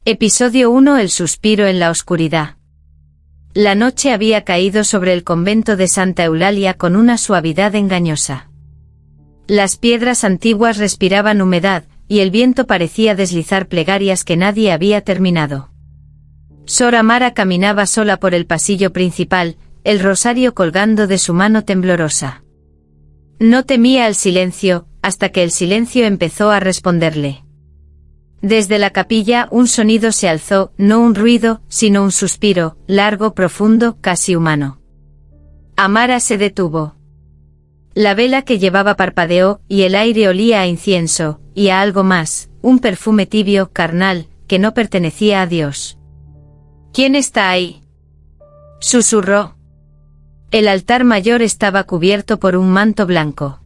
Episodio 1. El suspiro en la oscuridad. La noche había caído sobre el convento de Santa Eulalia con una suavidad engañosa. Las piedras antiguas respiraban humedad, y el viento parecía deslizar plegarias que nadie había terminado. Sor Amara caminaba sola por el pasillo principal, el rosario colgando de su mano temblorosa. No temía el silencio, hasta que el silencio empezó a responderle. Desde la capilla un sonido se alzó, no un ruido, sino un suspiro, largo, profundo, casi humano. Amara se detuvo. La vela que llevaba parpadeó, y el aire olía a incienso, y a algo más, un perfume tibio, carnal, que no pertenecía a Dios. ¿Quién está ahí?, susurró. El altar mayor estaba cubierto por un manto blanco.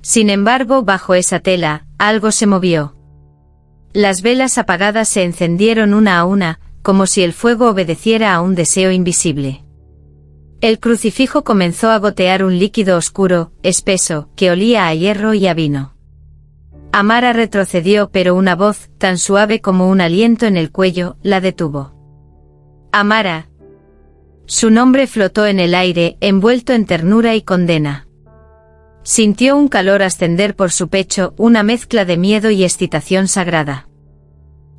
Sin embargo, bajo esa tela, algo se movió. Las velas apagadas se encendieron una a una, como si el fuego obedeciera a un deseo invisible. El crucifijo comenzó a gotear un líquido oscuro, espeso, que olía a hierro y a vino. Amara retrocedió, pero una voz, tan suave como un aliento en el cuello, la detuvo. Amara. Su nombre flotó en el aire, envuelto en ternura y condena. Sintió un calor ascender por su pecho, una mezcla de miedo y excitación sagrada.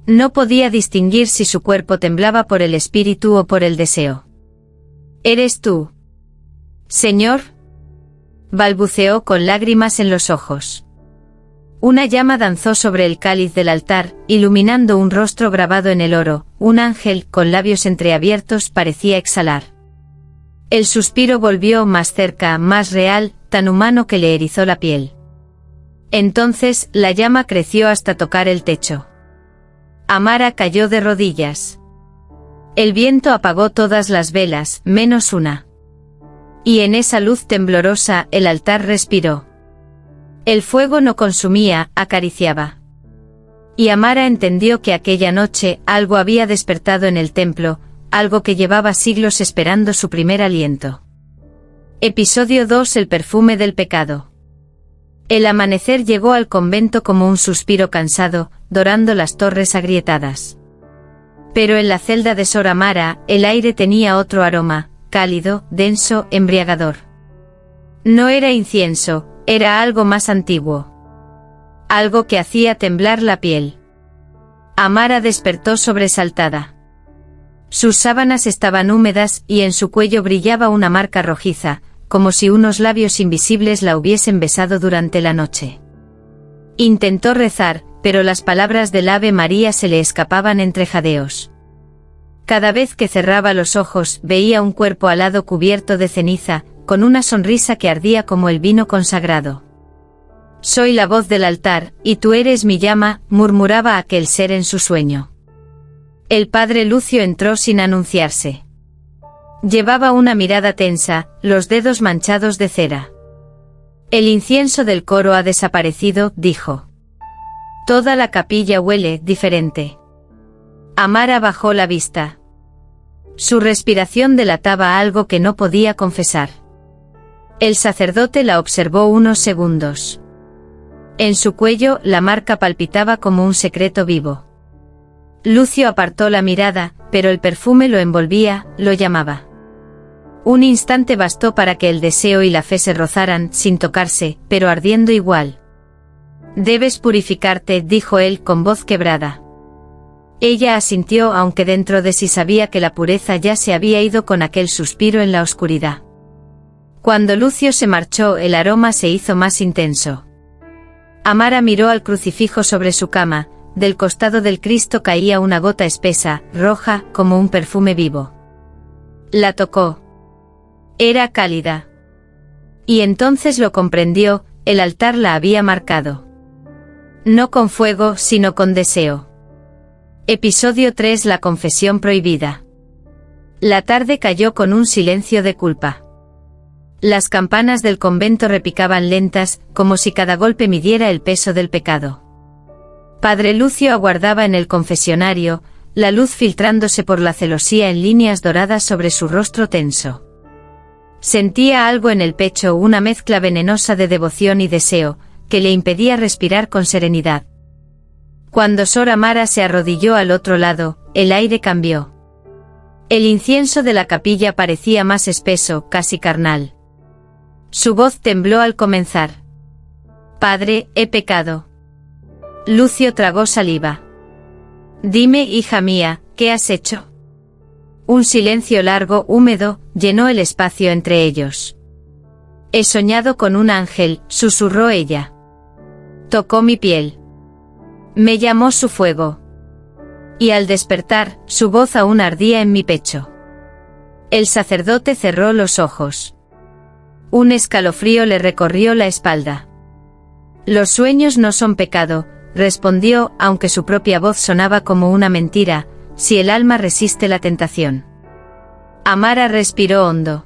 No podía distinguir si su cuerpo temblaba por el espíritu o por el deseo. ¿Eres tú, Señor?, balbuceó con lágrimas en los ojos. Una llama danzó sobre el cáliz del altar, iluminando un rostro grabado en el oro. Un ángel, con labios entreabiertos, parecía exhalar. El suspiro volvió más cerca, más real, tan humano que le erizó la piel. Entonces, la llama creció hasta tocar el techo. Amara cayó de rodillas. El viento apagó todas las velas, menos una. Y en esa luz temblorosa, el altar respiró. El fuego no consumía, acariciaba. Y Amara entendió que aquella noche algo había despertado en el templo, algo que llevaba siglos esperando su primer aliento. Episodio 2. El perfume del pecado. El amanecer llegó al convento como un suspiro cansado, dorando las torres agrietadas. Pero en la celda de Sor Amara, el aire tenía otro aroma, cálido, denso, embriagador. No era incienso, era algo más antiguo. Algo que hacía temblar la piel. Amara despertó sobresaltada. Sus sábanas estaban húmedas y en su cuello brillaba una marca rojiza, como si unos labios invisibles la hubiesen besado durante la noche. Intentó rezar, pero las palabras del Ave María se le escapaban entre jadeos. Cada vez que cerraba los ojos, veía un cuerpo alado cubierto de ceniza, con una sonrisa que ardía como el vino consagrado. Soy la voz del altar, y tú eres mi llama, murmuraba aquel ser en su sueño. El padre Lucio entró sin anunciarse. Llevaba una mirada tensa, los dedos manchados de cera. El incienso del coro ha desaparecido, dijo. Toda la capilla huele diferente. Amara bajó la vista. Su respiración delataba algo que no podía confesar. El sacerdote la observó unos segundos. En su cuello, la marca palpitaba como un secreto vivo. Lucio apartó la mirada, pero el perfume lo envolvía, lo llamaba. Un instante bastó para que el deseo y la fe se rozaran, sin tocarse, pero ardiendo igual. Debes purificarte, dijo él con voz quebrada. Ella asintió, aunque dentro de sí sabía que la pureza ya se había ido con aquel suspiro en la oscuridad. Cuando Lucio se marchó, el aroma se hizo más intenso. Amara miró al crucifijo sobre su cama. Del costado del Cristo caía una gota espesa, roja, como un perfume vivo. La tocó. Era cálida. Y entonces lo comprendió, el altar la había marcado. No con fuego, sino con deseo. Episodio 3. La confesión prohibida. La tarde cayó con un silencio de culpa. Las campanas del convento repicaban lentas, como si cada golpe midiera el peso del pecado. Padre Lucio aguardaba en el confesionario, la luz filtrándose por la celosía en líneas doradas sobre su rostro tenso. Sentía algo en el pecho, una mezcla venenosa de devoción y deseo, que le impedía respirar con serenidad. Cuando Sor Amara se arrodilló al otro lado, el aire cambió. El incienso de la capilla parecía más espeso, casi carnal. Su voz tembló al comenzar. Padre, he pecado. Lucio tragó saliva. Dime, hija mía, ¿qué has hecho? Un silencio largo, húmedo, llenó el espacio entre ellos. He soñado con un ángel, susurró ella. Tocó mi piel. Me llamó su fuego. Y al despertar, su voz aún ardía en mi pecho. El sacerdote cerró los ojos. Un escalofrío le recorrió la espalda. Los sueños no son pecado, respondió, aunque su propia voz sonaba como una mentira, si el alma resiste la tentación. Amara respiró hondo.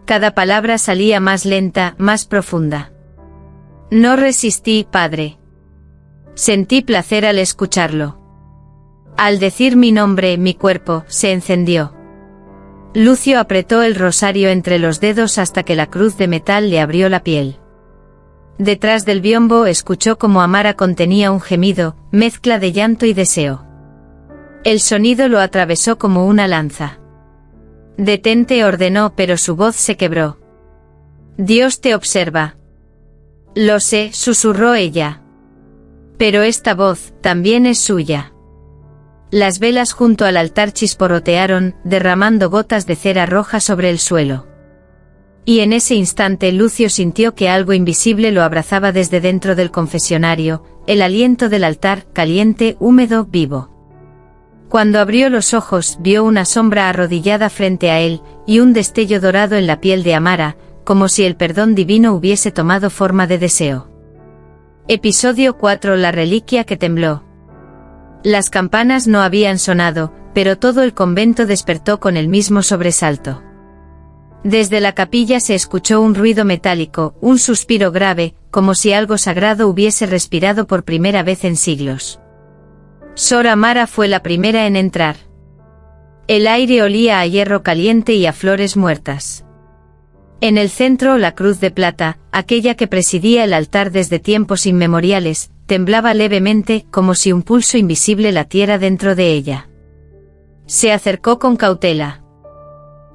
Cada palabra salía más lenta, más profunda. No resistí, padre. Sentí placer al escucharlo. Al decir mi nombre, mi cuerpo se encendió. Lucio apretó el rosario entre los dedos hasta que la cruz de metal le abrió la piel. Detrás del biombo escuchó como Amara contenía un gemido, mezcla de llanto y deseo. El sonido lo atravesó como una lanza. Detente, ordenó, pero su voz se quebró. Dios te observa. Lo sé, susurró ella. Pero esta voz también es suya. Las velas junto al altar chisporrotearon, derramando gotas de cera roja sobre el suelo. Y en ese instante Lucio sintió que algo invisible lo abrazaba desde dentro del confesionario, el aliento del altar, caliente, húmedo, vivo. Cuando abrió los ojos, vio una sombra arrodillada frente a él, y un destello dorado en la piel de Amara, como si el perdón divino hubiese tomado forma de deseo. Episodio 4: La reliquia que tembló. Las campanas no habían sonado, pero todo el convento despertó con el mismo sobresalto. Desde la capilla se escuchó un ruido metálico, un suspiro grave, como si algo sagrado hubiese respirado por primera vez en siglos. Sor Amara fue la primera en entrar. El aire olía a hierro caliente y a flores muertas. En el centro, la cruz de plata, aquella que presidía el altar desde tiempos inmemoriales, temblaba levemente, como si un pulso invisible latiera dentro de ella. Se acercó con cautela.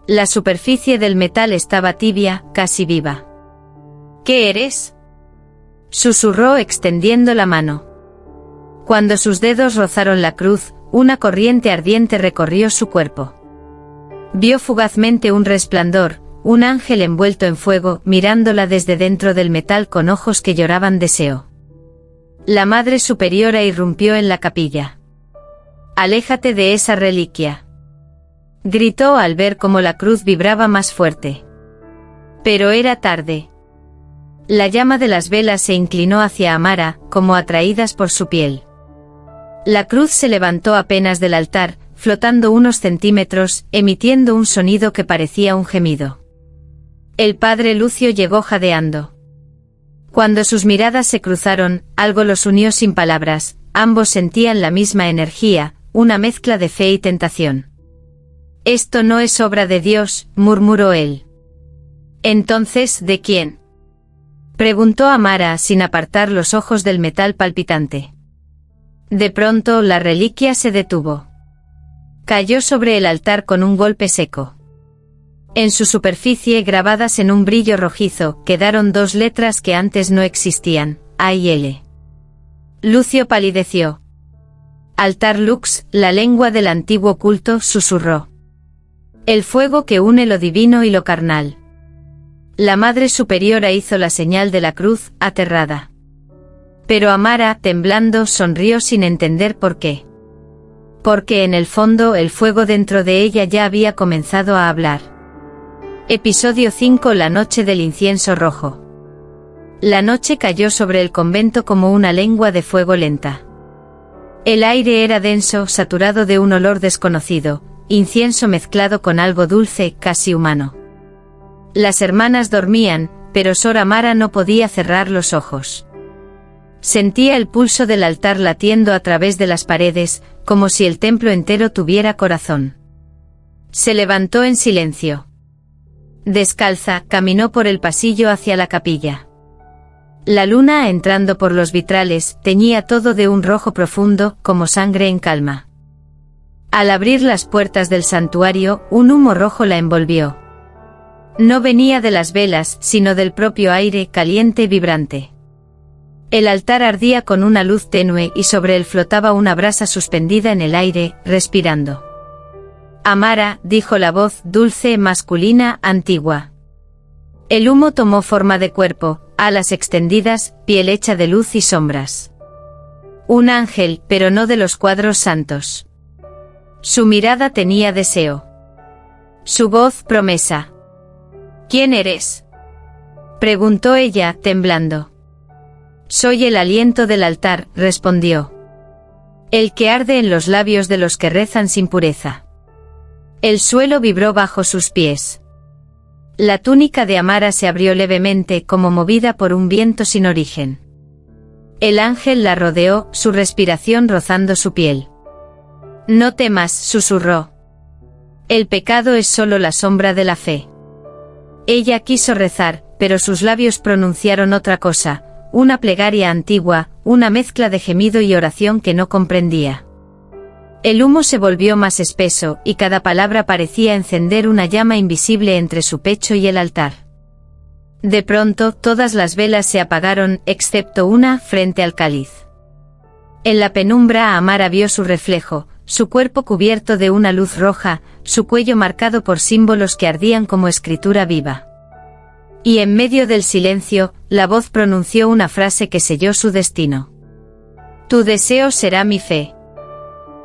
La superficie del metal estaba tibia, casi viva. ¿Qué eres?, susurró extendiendo la mano. Cuando sus dedos rozaron la cruz, una corriente ardiente recorrió su cuerpo. Vio fugazmente un resplandor, un ángel envuelto en fuego, mirándola desde dentro del metal con ojos que lloraban deseo. La Madre Superiora irrumpió en la capilla. «Aléjate de esa reliquia», gritó al ver cómo la cruz vibraba más fuerte. Pero era tarde. La llama de las velas se inclinó hacia Amara, como atraídas por su piel. La cruz se levantó apenas del altar, flotando unos centímetros, emitiendo un sonido que parecía un gemido. El padre Lucio llegó jadeando. Cuando sus miradas se cruzaron, algo los unió sin palabras, ambos sentían la misma energía, una mezcla de fe y tentación. «Esto no es obra de Dios», murmuró él. «¿Entonces, de quién?», preguntó Amara sin apartar los ojos del metal palpitante. De pronto la reliquia se detuvo. Cayó sobre el altar con un golpe seco. En su superficie, grabadas en un brillo rojizo, quedaron dos letras que antes no existían, A y L. Lucio palideció. «Altar Lux, la lengua del antiguo culto», susurró. «El fuego que une lo divino y lo carnal». La Madre Superiora hizo la señal de la cruz, aterrada. Pero Amara, temblando, sonrió sin entender por qué. Porque en el fondo el fuego dentro de ella ya había comenzado a hablar. Episodio 5: La noche del incienso rojo. La noche cayó sobre el convento como una lengua de fuego lenta. El aire era denso, saturado de un olor desconocido, incienso mezclado con algo dulce, casi humano. Las hermanas dormían, pero Sor Amara no podía cerrar los ojos. Sentía el pulso del altar latiendo a través de las paredes, como si el templo entero tuviera corazón. Se levantó en silencio. Descalza, caminó por el pasillo hacia la capilla. La luna, entrando por los vitrales, teñía todo de un rojo profundo, como sangre en calma. Al abrir las puertas del santuario, un humo rojo la envolvió. No venía de las velas, sino del propio aire, caliente y vibrante. El altar ardía con una luz tenue y sobre él flotaba una brasa suspendida en el aire, respirando. Amara, dijo la voz dulce, masculina, antigua. El humo tomó forma de cuerpo, alas extendidas, piel hecha de luz y sombras. Un ángel, pero no de los cuadros santos. Su mirada tenía deseo. Su voz, promesa. ¿Quién eres?, preguntó ella, temblando. Soy el aliento del altar, respondió. El que arde en los labios de los que rezan sin pureza. El suelo vibró bajo sus pies. La túnica de Amara se abrió levemente, como movida por un viento sin origen. El ángel la rodeó, su respiración rozando su piel. No temas, susurró. El pecado es solo la sombra de la fe. Ella quiso rezar, pero sus labios pronunciaron otra cosa, una plegaria antigua, una mezcla de gemido y oración que no comprendía. El humo se volvió más espeso, y cada palabra parecía encender una llama invisible entre su pecho y el altar. De pronto, todas las velas se apagaron, excepto una, frente al cáliz. En la penumbra Amara vio su reflejo, su cuerpo cubierto de una luz roja, su cuello marcado por símbolos que ardían como escritura viva. Y en medio del silencio, la voz pronunció una frase que selló su destino. Tu deseo será mi fe.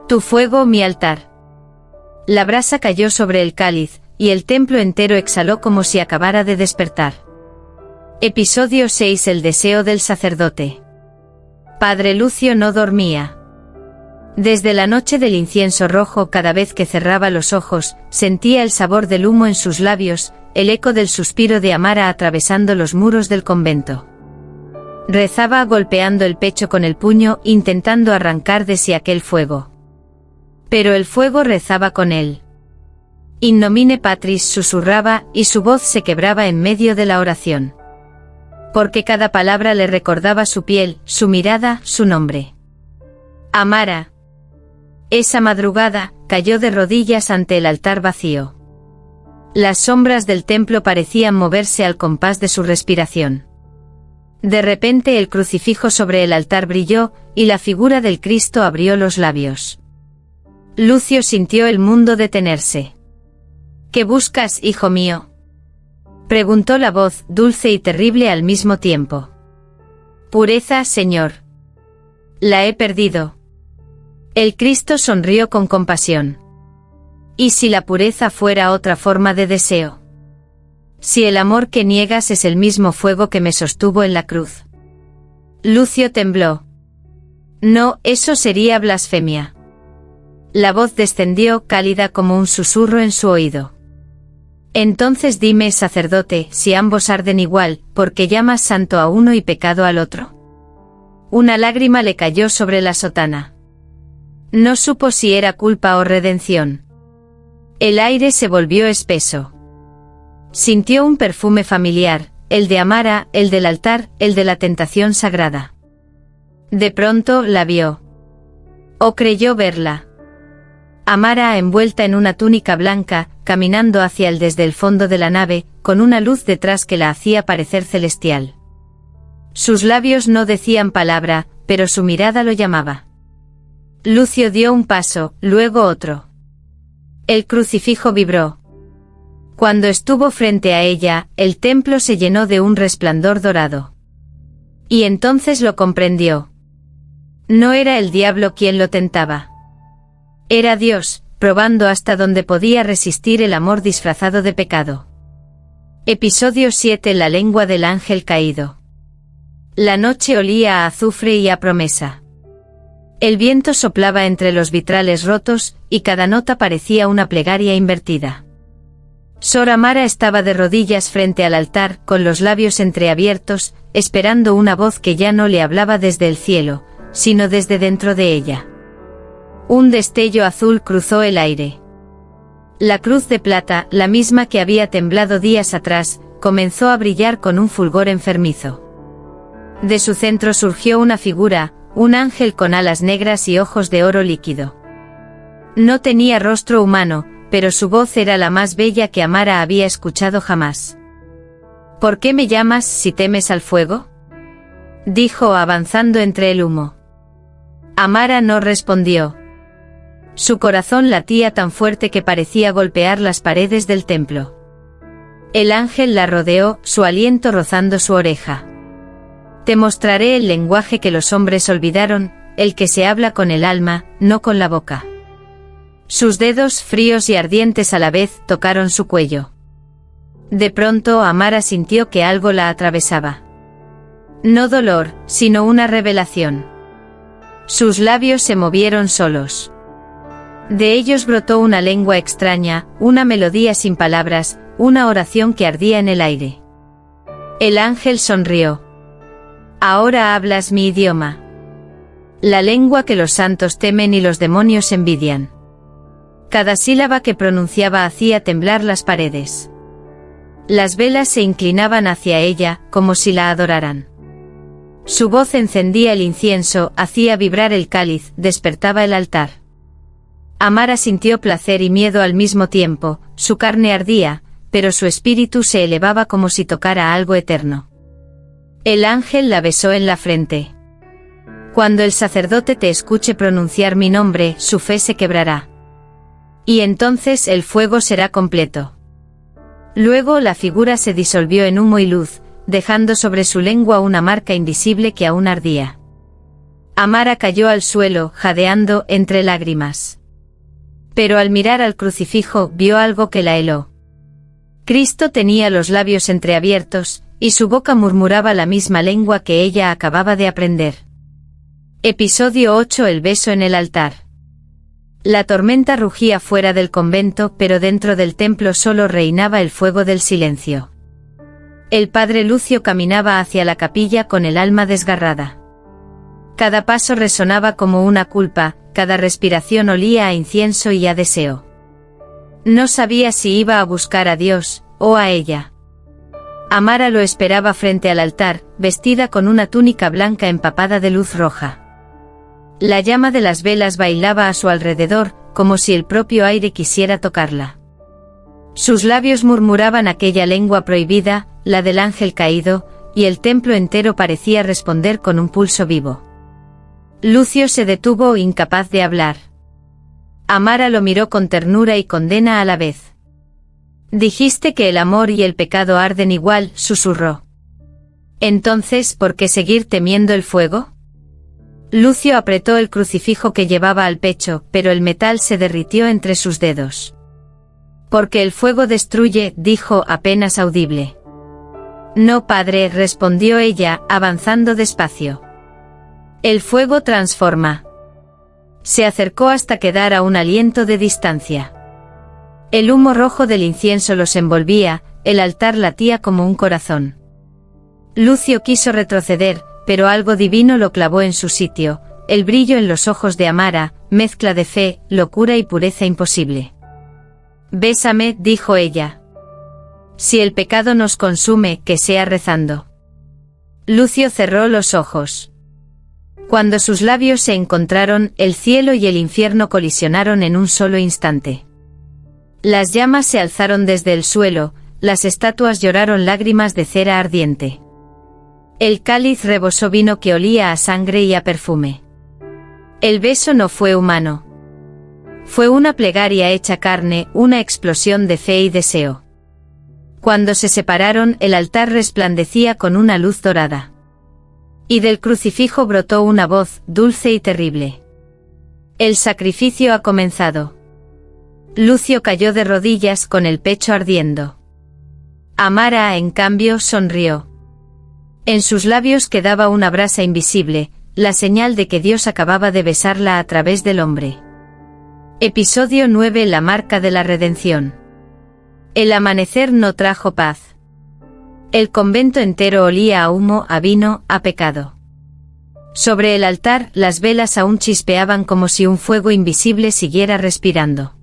Tu fuego mi altar. La brasa cayó sobre el cáliz, y el templo entero exhaló como si acabara de despertar. Episodio 6. El deseo del sacerdote. Padre Lucio no dormía. Desde la noche del incienso rojo, cada vez que cerraba los ojos, sentía el sabor del humo en sus labios, el eco del suspiro de Amara atravesando los muros del convento. Rezaba golpeando el pecho con el puño, intentando arrancar de sí aquel fuego. Pero el fuego rezaba con él. In nomine Patris susurraba, y su voz se quebraba en medio de la oración. Porque cada palabra le recordaba su piel, su mirada, su nombre. Amara. Esa madrugada, cayó de rodillas ante el altar vacío. Las sombras del templo parecían moverse al compás de su respiración. De repente el crucifijo sobre el altar brilló, y la figura del Cristo abrió los labios. Lucio sintió el mundo detenerse. ¿Qué buscas, hijo mío?, preguntó la voz, dulce y terrible al mismo tiempo. Pureza, Señor. La he perdido. El Cristo sonrió con compasión. ¿Y si la pureza fuera otra forma de deseo? Si el amor que niegas es el mismo fuego que me sostuvo en la cruz. Lucio tembló. No, eso sería blasfemia. La voz descendió, cálida como un susurro en su oído. Entonces dime, sacerdote, si ambos arden igual, ¿por qué llamas santo a uno y pecado al otro? Una lágrima le cayó sobre la sotana. No supo si era culpa o redención. El aire se volvió espeso. Sintió un perfume familiar, el de Amara, el del altar, el de la tentación sagrada. De pronto la vio. O creyó verla. Amara, envuelta en una túnica blanca, caminando hacia él desde el fondo de la nave, con una luz detrás que la hacía parecer celestial. Sus labios no decían palabra, pero su mirada lo llamaba. Lucio dio un paso, luego otro. El crucifijo vibró. Cuando estuvo frente a ella, el templo se llenó de un resplandor dorado. Y entonces lo comprendió. No era el diablo quien lo tentaba. Era Dios, probando hasta dónde podía resistir el amor disfrazado de pecado. Episodio 7. La lengua del ángel caído. La noche olía a azufre y a promesa. El viento soplaba entre los vitrales rotos, y cada nota parecía una plegaria invertida. Sor Amara estaba de rodillas frente al altar, con los labios entreabiertos, esperando una voz que ya no le hablaba desde el cielo, sino desde dentro de ella. Un destello azul cruzó el aire. La cruz de plata, la misma que había temblado días atrás, comenzó a brillar con un fulgor enfermizo. De su centro surgió una figura, un ángel con alas negras y ojos de oro líquido. No tenía rostro humano, pero su voz era la más bella que Amara había escuchado jamás. ¿Por qué me llamas si temes al fuego?, dijo avanzando entre el humo. Amara no respondió. Su corazón latía tan fuerte que parecía golpear las paredes del templo. El ángel la rodeó, su aliento rozando su oreja. Te mostraré el lenguaje que los hombres olvidaron, el que se habla con el alma, no con la boca. Sus dedos, fríos y ardientes a la vez, tocaron su cuello. De pronto Amara sintió que algo la atravesaba. No dolor, sino una revelación. Sus labios se movieron solos. De ellos brotó una lengua extraña, una melodía sin palabras, una oración que ardía en el aire. El ángel sonrió. Ahora hablas mi idioma. La lengua que los santos temen y los demonios envidian. Cada sílaba que pronunciaba hacía temblar las paredes. Las velas se inclinaban hacia ella, como si la adoraran. Su voz encendía el incienso, hacía vibrar el cáliz, despertaba el altar. Amara sintió placer y miedo al mismo tiempo, su carne ardía, pero su espíritu se elevaba como si tocara algo eterno. El ángel la besó en la frente. Cuando el sacerdote te escuche pronunciar mi nombre, su fe se quebrará. Y entonces el fuego será completo. Luego la figura se disolvió en humo y luz, dejando sobre su lengua una marca invisible que aún ardía. Amara cayó al suelo, jadeando entre lágrimas. Pero al mirar al crucifijo vio algo que la heló. Cristo tenía los labios entreabiertos, y su boca murmuraba la misma lengua que ella acababa de aprender. Episodio 8. El beso en el altar. La tormenta rugía fuera del convento, pero dentro del templo solo reinaba el fuego del silencio. El padre Lucio caminaba hacia la capilla con el alma desgarrada. Cada paso resonaba como una culpa, cada respiración olía a incienso y a deseo. No sabía si iba a buscar a Dios, o a ella. Amara lo esperaba frente al altar, vestida con una túnica blanca empapada de luz roja. La llama de las velas bailaba a su alrededor, como si el propio aire quisiera tocarla. Sus labios murmuraban aquella lengua prohibida, la del ángel caído, y el templo entero parecía responder con un pulso vivo. Lucio se detuvo, incapaz de hablar. Amara lo miró con ternura y condena a la vez. Dijiste que el amor y el pecado arden igual, susurró. Entonces, ¿por qué seguir temiendo el fuego? Lucio apretó el crucifijo que llevaba al pecho, pero el metal se derritió entre sus dedos. Porque el fuego destruye, dijo apenas audible. No, padre, respondió ella, avanzando despacio. El fuego transforma. Se acercó hasta quedar a un aliento de distancia. El humo rojo del incienso los envolvía, el altar latía como un corazón. Lucio quiso retroceder, pero algo divino lo clavó en su sitio, el brillo en los ojos de Amara, mezcla de fe, locura y pureza imposible. Bésame, dijo ella. Si el pecado nos consume, que sea rezando. Lucio cerró los ojos. Cuando sus labios se encontraron, el cielo y el infierno colisionaron en un solo instante. Las llamas se alzaron desde el suelo, las estatuas lloraron lágrimas de cera ardiente. El cáliz rebosó vino que olía a sangre y a perfume. El beso no fue humano. Fue una plegaria hecha carne, una explosión de fe y deseo. Cuando se separaron, el altar resplandecía con una luz dorada. Y del crucifijo brotó una voz, dulce y terrible. El sacrificio ha comenzado. Lucio cayó de rodillas con el pecho ardiendo. Amara, en cambio, sonrió. En sus labios quedaba una brasa invisible, la señal de que Dios acababa de besarla a través del hombre. Episodio 9. La marca de la redención. El amanecer no trajo paz. El convento entero olía a humo, a vino, a pecado. Sobre el altar, las velas aún chispeaban como si un fuego invisible siguiera respirando.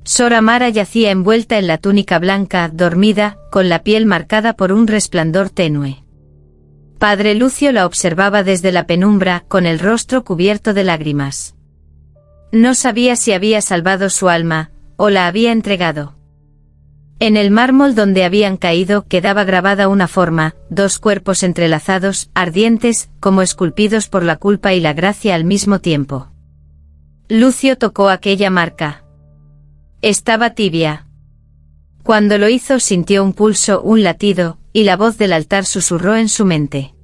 Sor Amara yacía envuelta en la túnica blanca, dormida, con la piel marcada por un resplandor tenue. Padre Lucio la observaba desde la penumbra, con el rostro cubierto de lágrimas. No sabía si había salvado su alma, o la había entregado. En el mármol donde habían caído quedaba grabada una forma, dos cuerpos entrelazados, ardientes, como esculpidos por la culpa y la gracia al mismo tiempo. Lucio tocó aquella marca. Estaba tibia. Cuando lo hizo sintió un pulso, un latido, y la voz del altar susurró en su mente.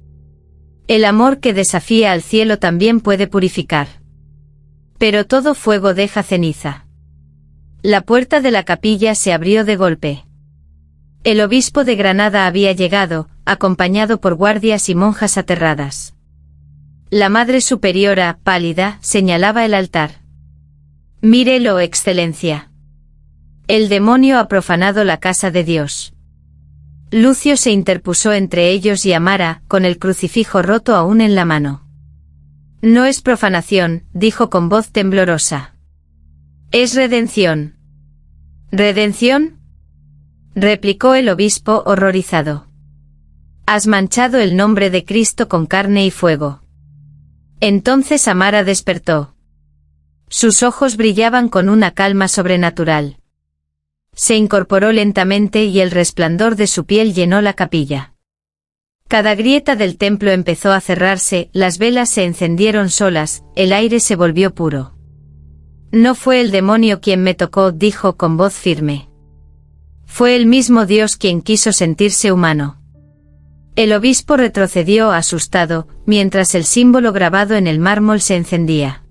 El amor que desafía al cielo también puede purificar. Pero todo fuego deja ceniza. La puerta de la capilla se abrió de golpe. El obispo de Granada había llegado, acompañado por guardias y monjas aterradas. La Madre Superiora, pálida, señalaba el altar. «Mírelo, Excelencia. El demonio ha profanado la casa de Dios». Lucio se interpuso entre ellos y Amara, con el crucifijo roto aún en la mano. «No es profanación», dijo con voz temblorosa. «Es redención». «¿Redención?», replicó el obispo horrorizado. «Has manchado el nombre de Cristo con carne y fuego». Entonces Amara despertó. Sus ojos brillaban con una calma sobrenatural. Se incorporó lentamente y el resplandor de su piel llenó la capilla. Cada grieta del templo empezó a cerrarse, las velas se encendieron solas, el aire se volvió puro. «No fue el demonio quien me tocó», dijo con voz firme. «Fue el mismo Dios quien quiso sentirse humano». El obispo retrocedió asustado, mientras el símbolo grabado en el mármol se encendía.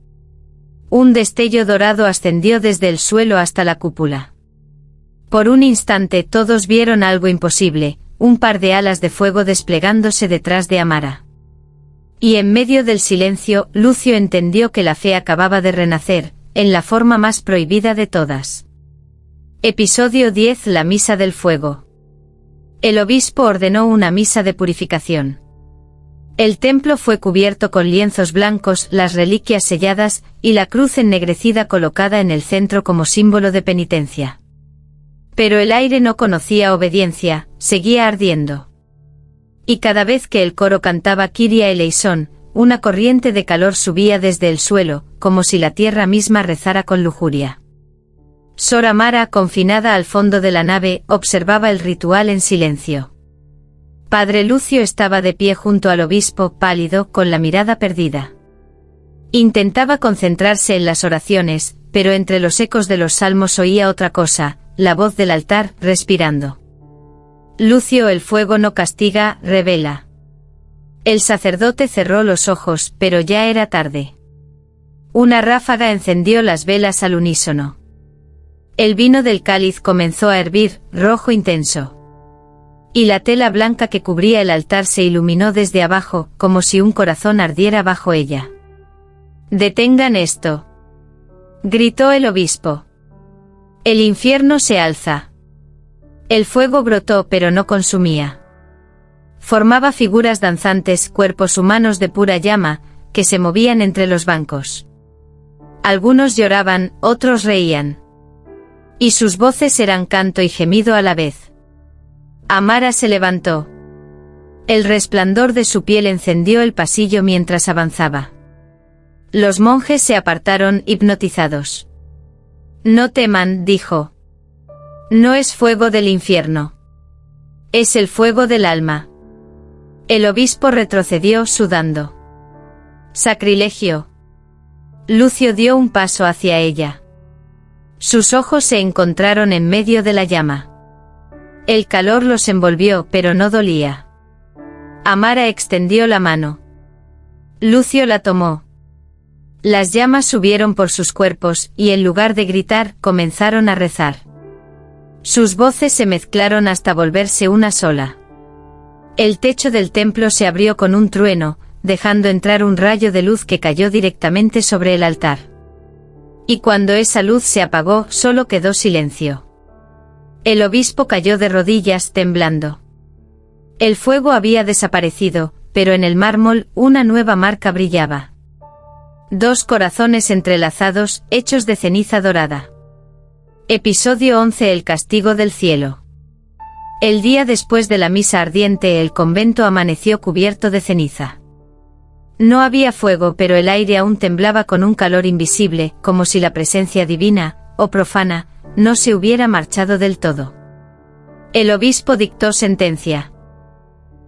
Un destello dorado ascendió desde el suelo hasta la cúpula. Por un instante todos vieron algo imposible, un par de alas de fuego desplegándose detrás de Amara. Y en medio del silencio, Lucio entendió que la fe acababa de renacer, en la forma más prohibida de todas. Episodio 10: La Misa del Fuego. El obispo ordenó una misa de purificación. El templo fue cubierto con lienzos blancos, las reliquias selladas, y la cruz ennegrecida colocada en el centro como símbolo de penitencia. Pero el aire no conocía obediencia, seguía ardiendo. Y cada vez que el coro cantaba Kyrie eleison, una corriente de calor subía desde el suelo, como si la tierra misma rezara con lujuria. Sor Amara, confinada al fondo de la nave, observaba el ritual en silencio. Padre Lucio estaba de pie junto al obispo, pálido, con la mirada perdida. Intentaba concentrarse en las oraciones, pero entre los ecos de los salmos oía otra cosa, la voz del altar, respirando. «Lucio, el fuego no castiga, revela». El sacerdote cerró los ojos, pero ya era tarde. Una ráfaga encendió las velas al unísono. El vino del cáliz comenzó a hervir, rojo intenso. Y la tela blanca que cubría el altar se iluminó desde abajo, como si un corazón ardiera bajo ella. «Detengan esto», gritó el obispo. «El infierno se alza». El fuego brotó pero no consumía. Formaba figuras danzantes, cuerpos humanos de pura llama, que se movían entre los bancos. Algunos lloraban, otros reían. Y sus voces eran canto y gemido a la vez. Amara se levantó. El resplandor de su piel encendió el pasillo mientras avanzaba. Los monjes se apartaron, hipnotizados. «No teman», dijo. «No es fuego del infierno. Es el fuego del alma». El obispo retrocedió sudando. «Sacrilegio». Lucio dio un paso hacia ella. Sus ojos se encontraron en medio de la llama. El calor los envolvió, pero no dolía. Amara extendió la mano. Lucio la tomó. Las llamas subieron por sus cuerpos, y en lugar de gritar, comenzaron a rezar. Sus voces se mezclaron hasta volverse una sola. El techo del templo se abrió con un trueno, dejando entrar un rayo de luz que cayó directamente sobre el altar. Y cuando esa luz se apagó, solo quedó silencio. El obispo cayó de rodillas, temblando. El fuego había desaparecido, pero en el mármol, una nueva marca brillaba. 2 corazones entrelazados, hechos de ceniza dorada. Episodio 11: El castigo del cielo. El día después de la misa ardiente el convento amaneció cubierto de ceniza. No había fuego, pero el aire aún temblaba con un calor invisible, como si la presencia divina, o profana, no se hubiera marchado del todo. El obispo dictó sentencia.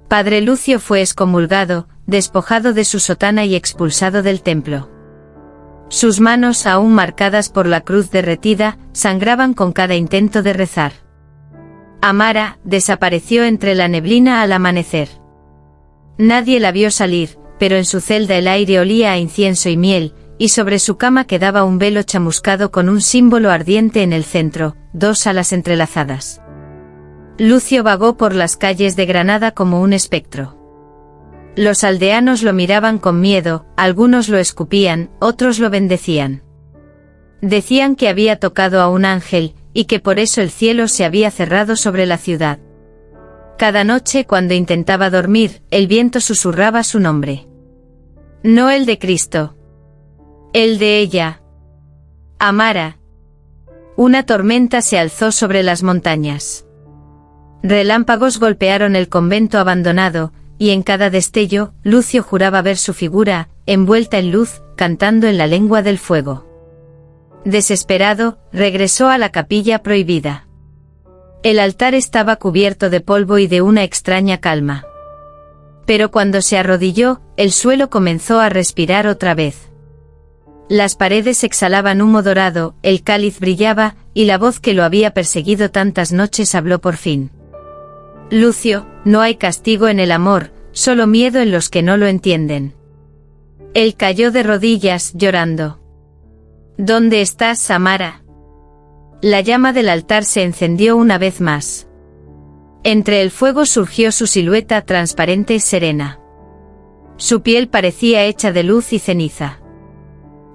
Padre Lucio fue excomulgado, despojado de su sotana y expulsado del templo. Sus manos, aún marcadas por la cruz derretida, sangraban con cada intento de rezar. Amara desapareció entre la neblina al amanecer. Nadie la vio salir, pero en su celda el aire olía a incienso y miel, y sobre su cama quedaba un velo chamuscado con un símbolo ardiente en el centro, 2 alas entrelazadas. Lucio vagó por las calles de Granada como un espectro. Los aldeanos lo miraban con miedo, algunos lo escupían, otros lo bendecían. Decían que había tocado a un ángel, y que por eso el cielo se había cerrado sobre la ciudad. Cada noche cuando intentaba dormir, el viento susurraba su nombre. No el de Cristo. El de ella. Amara. Una tormenta se alzó sobre las montañas. Relámpagos golpearon el convento abandonado, y en cada destello, Lucio juraba ver su figura, envuelta en luz, cantando en la lengua del fuego. Desesperado, regresó a la capilla prohibida. El altar estaba cubierto de polvo y de una extraña calma. Pero cuando se arrodilló, el suelo comenzó a respirar otra vez. Las paredes exhalaban humo dorado, el cáliz brillaba, y la voz que lo había perseguido tantas noches habló por fin. Lucio, no hay castigo en el amor, solo miedo en los que no lo entienden. Él cayó de rodillas, llorando. ¿Dónde estás, Amara? La llama del altar se encendió una vez más. Entre el fuego surgió su silueta transparente y serena. Su piel parecía hecha de luz y ceniza.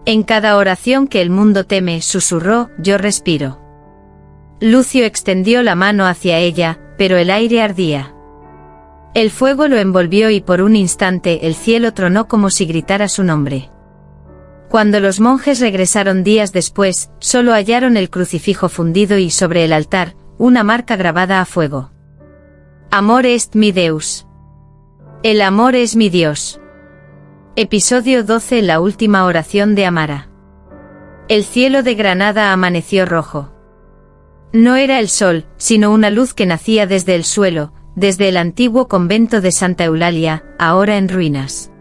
En cada oración que el mundo teme, susurró, yo respiro. Lucio extendió la mano hacia ella, pero el aire ardía. El fuego lo envolvió y por un instante el cielo tronó como si gritara su nombre. Cuando los monjes regresaron días después, solo hallaron el crucifijo fundido y sobre el altar, una marca grabada a fuego. Amor est mi Deus. El amor es mi Dios. Episodio 12. La última oración de Amara. El cielo de Granada amaneció rojo. No era el sol, sino una luz que nacía desde el suelo, desde el antiguo convento de Santa Eulalia, ahora en ruinas.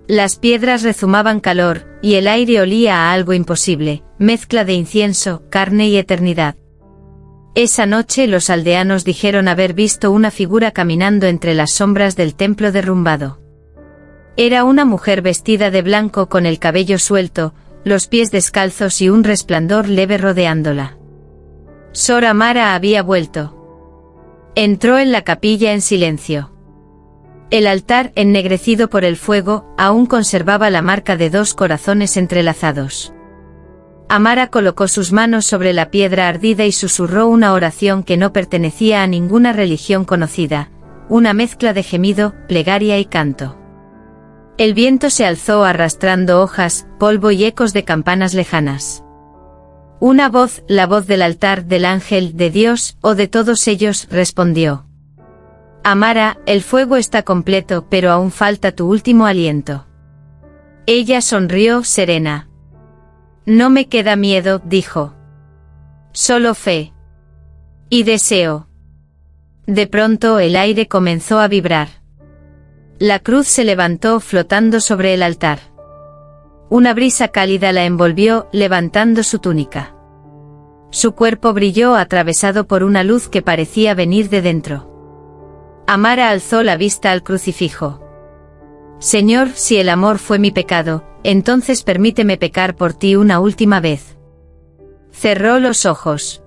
Las piedras rezumaban calor, y el aire olía a algo imposible, mezcla de incienso, carne y eternidad. Esa noche los aldeanos dijeron haber visto una figura caminando entre las sombras del templo derrumbado. Era una mujer vestida de blanco con el cabello suelto, los pies descalzos y un resplandor leve rodeándola. Sor Amara había vuelto. Entró en la capilla en silencio. El altar, ennegrecido por el fuego, aún conservaba la marca de 2 corazones entrelazados. Amara colocó sus manos sobre la piedra ardida y susurró una oración que no pertenecía a ninguna religión conocida, una mezcla de gemido, plegaria y canto. El viento se alzó arrastrando hojas, polvo y ecos de campanas lejanas. Una voz, la voz del altar, del ángel, de Dios, o de todos ellos, respondió. Amara, el fuego está completo, pero aún falta tu último aliento. Ella sonrió, serena. No me queda miedo, dijo. Solo fe. Y deseo. De pronto el aire comenzó a vibrar. La cruz se levantó flotando sobre el altar. Una brisa cálida la envolvió, levantando su túnica. Su cuerpo brilló atravesado por una luz que parecía venir de dentro. Amara alzó la vista al crucifijo. Señor, si el amor fue mi pecado, entonces permíteme pecar por ti una última vez. Cerró los ojos.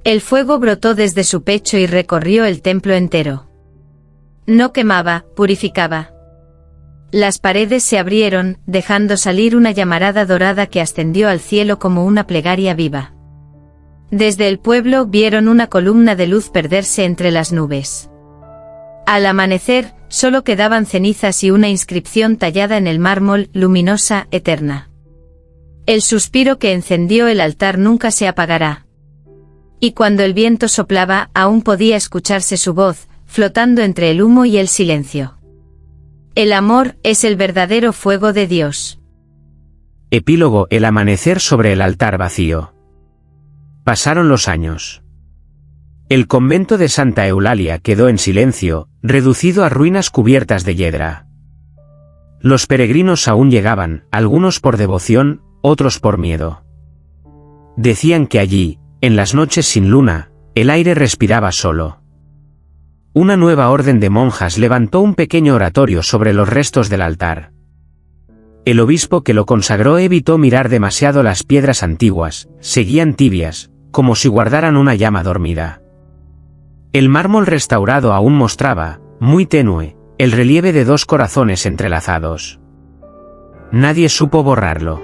El fuego brotó desde su pecho y recorrió el templo entero. No quemaba, purificaba. Las paredes se abrieron, dejando salir una llamarada dorada que ascendió al cielo como una plegaria viva. Desde el pueblo vieron una columna de luz perderse entre las nubes. Al amanecer, solo quedaban cenizas y una inscripción tallada en el mármol, luminosa, eterna. El suspiro que encendió el altar nunca se apagará. Y cuando el viento soplaba, aún podía escucharse su voz, flotando entre el humo y el silencio. El amor es el verdadero fuego de Dios. Epílogo: el amanecer sobre el altar vacío. Pasaron los años. El convento de Santa Eulalia quedó en silencio, reducido a ruinas cubiertas de hiedra. Los peregrinos aún llegaban, algunos por devoción, otros por miedo. Decían que allí, en las noches sin luna, el aire respiraba solo. Una nueva orden de monjas levantó un pequeño oratorio sobre los restos del altar. El obispo que lo consagró evitó mirar demasiado las piedras antiguas, seguían tibias, como si guardaran una llama dormida. El mármol restaurado aún mostraba, muy tenue, el relieve de dos corazones entrelazados. Nadie supo borrarlo.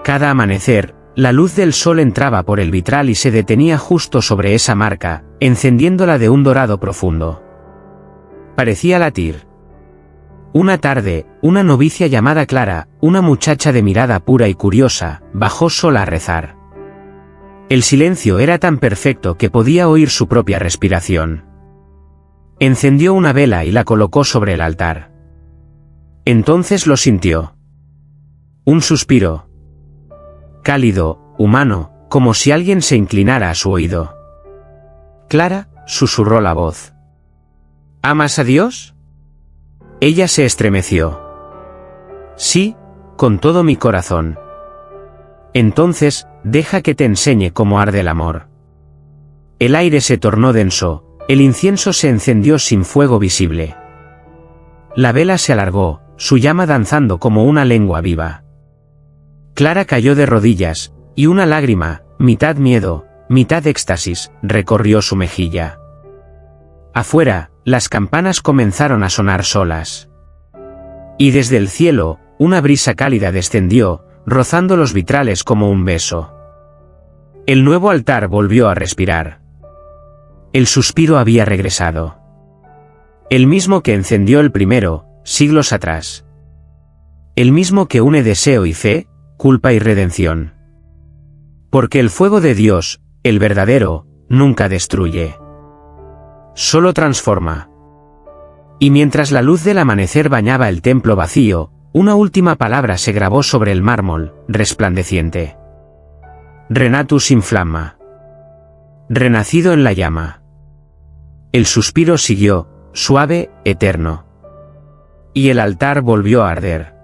Cada amanecer, la luz del sol entraba por el vitral y se detenía justo sobre esa marca, encendiéndola de un dorado profundo. Parecía latir. Una tarde, una novicia llamada Clara, una muchacha de mirada pura y curiosa, bajó sola a rezar. El silencio era tan perfecto que podía oír su propia respiración. Encendió una vela y la colocó sobre el altar. Entonces lo sintió. Un suspiro. Cálido, humano, como si alguien se inclinara a su oído. «Clara», susurró la voz. «¿Amas a Dios?» Ella se estremeció. «Sí, con todo mi corazón». «Entonces, deja que te enseñe cómo arde el amor». El aire se tornó denso, el incienso se encendió sin fuego visible. La vela se alargó, su llama danzando como una lengua viva. Clara cayó de rodillas, y una lágrima, mitad miedo, mitad éxtasis, recorrió su mejilla. Afuera, las campanas comenzaron a sonar solas. Y desde el cielo, una brisa cálida descendió, rozando los vitrales como un beso. El nuevo altar volvió a respirar. El suspiro había regresado. El mismo que encendió el primero, siglos atrás. El mismo que une deseo y fe, culpa y redención. Porque el fuego de Dios, el verdadero, nunca destruye. Solo transforma. Y mientras la luz del amanecer bañaba el templo vacío, una última palabra se grabó sobre el mármol, resplandeciente. Renatus in flamma. Renacido en la llama. El suspiro siguió, suave, eterno. Y el altar volvió a arder.